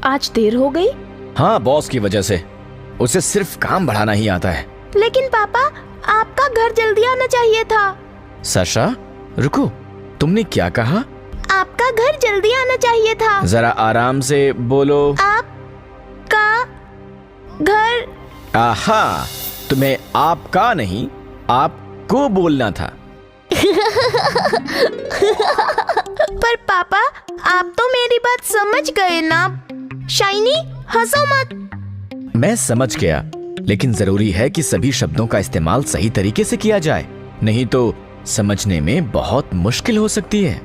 आज देर हो गई। हाँ, बॉस की वजह से। उसे सिर्फ काम बढ़ाना ही आता है। लेकिन पापा, आपका घर जल्दी आना चाहिए था। साशा, रुको, तुमने क्या कहा? आपका घर जल्दी आना चाहिए था। जरा आराम से बोलो। आपका घर। आहा, तुम्हें आपका नहीं, आपको बोलना था। पर पापा, आप तो मेरी बात समझ गए ना। शाइनी, हंसो मत। मैं समझ गया, लेकिन जरूरी है कि सभी शब्दों का इस्तेमाल सही तरीके से किया जाए, नहीं तो समझने में बहुत मुश्किल हो सकती है।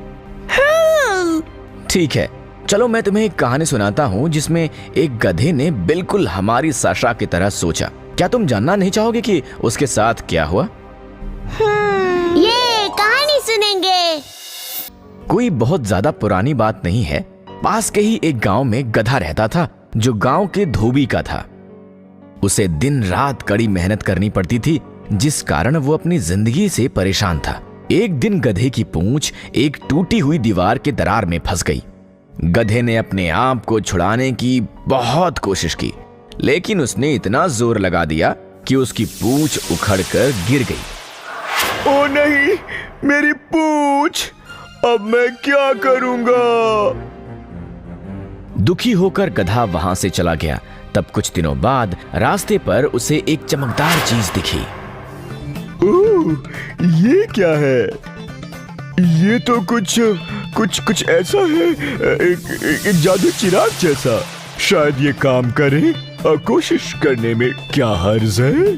ठीक है, चलो मैं तुम्हें एक कहानी सुनाता हूँ जिसमें एक गधे ने बिल्कुल हमारी साशा की तरह सोचा। क्या तुम जानना नहीं चाहोगे कि उसके साथ क्या हुआ? ये कहानी सुनेंगे। कोई बहुत ज्यादा पुरानी बात नहीं है। पास के ही एक गांव में गधा रहता था जो गांव के धोबी का था। उसे दिन रात कड़ी मेहनत करनी पड़ती थी, जिस कारण वो अपनी जिंदगी से परेशान था। एक दिन गधे की पूंछ एक टूटी हुई दीवार के दरार में फंस गई। गधे ने अपने आप को छुड़ाने की बहुत कोशिश की, लेकिन उसने इतना जोर लगा दिया कि उसकी पूंछ उखड़कर गिर गई। ओ नहीं, मेरी पूंछ! अब मैं क्या करूंगा? दुखी होकर गधा वहां से चला गया। तब कुछ दिनों बाद रास्ते पर उसे एक चमकदार चीज दिखी। ये क्या है? ये तो कुछ ऐसा है, एक जादू चिराग जैसा। शायद ये काम करे और कोशिश करने में क्या हर्ज है?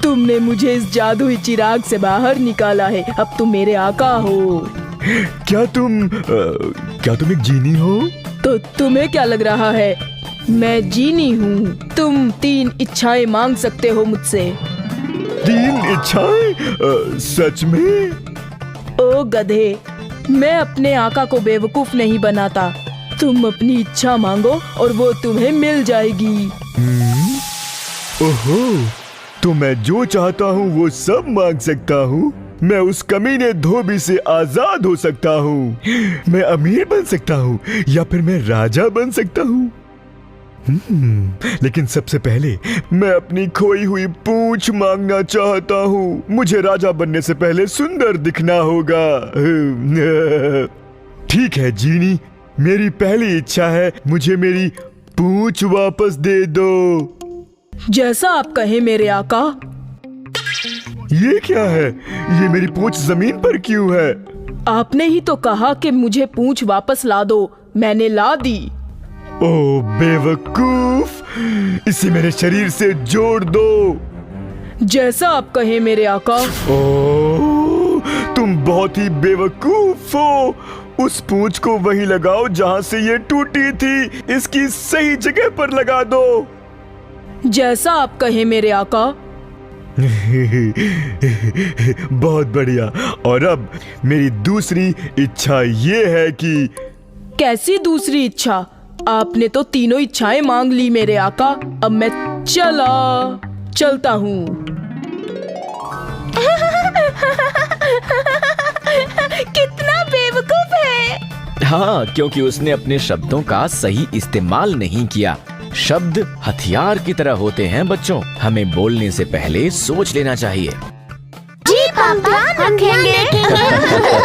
तुमने मुझे इस जादुई चिराग से बाहर निकाला है। अब तुम मेरे आका हो। क्या तुम एक जीनी हो? तो तुम्हें क्या लग रहा है? मैं जीनी हूँ। तुम 3 इच्छाएं मांग सकते हो मुझसे। 3 इच्छाएं? सच में? ओ गधे, मैं अपने आका को बेवकूफ नहीं बनाता। तुम अपनी इच्छा मांगो और वो तुम्हें मिल जाएगी। ओहो, तो मैं जो चाहता हूँ वो सब मांग सकता हूँ। मैं उस कमीने धोबी से आजाद हो सकता हूँ। मैं अमीर बन सकता हूँ या फिर मैं राजा बन सकता हूँ। लेकिन सबसे पहले मैं अपनी खोई हुई पूंछ मांगना चाहता हूँ। मुझे राजा बनने से पहले सुंदर दिखना होगा। ठीक है जीनी, मेरी पहली इच्छा है, मुझे मेरी पूंछ वापस दे दो। जैसा आप कहें मेरे आका। ये क्या है? ये मेरी पूंछ जमीन पर क्यों है? आपने ही तो कहा कि मुझे पूंछ वापस ला दो। मैंने ला दी। ओ बेवकूफ, इसे मेरे शरीर से जोड़ दो। जैसा आप कहें मेरे आका। ओ, तुम बहुत ही बेवकूफ हो। उस पूंछ को वहीं लगाओ जहां से ये टूटी थी। इसकी सही जगह पर लगा दो। जैसा आप कहें मेरे आका। बहुत बढ़िया। और अब मेरी दूसरी इच्छा ये है कि। कैसी दूसरी इच्छा? आपने तो 3 इच्छाएं मांग ली मेरे आका। अब मैं चलता हूँ। कितना बेवकूफ है। हाँ, क्योंकि उसने अपने शब्दों का सही इस्तेमाल नहीं किया। शब्द हथियार की तरह होते हैं बच्चों। हमें बोलने से पहले सोच लेना चाहिए। जी पापा, हम ध्यान रखेंगे।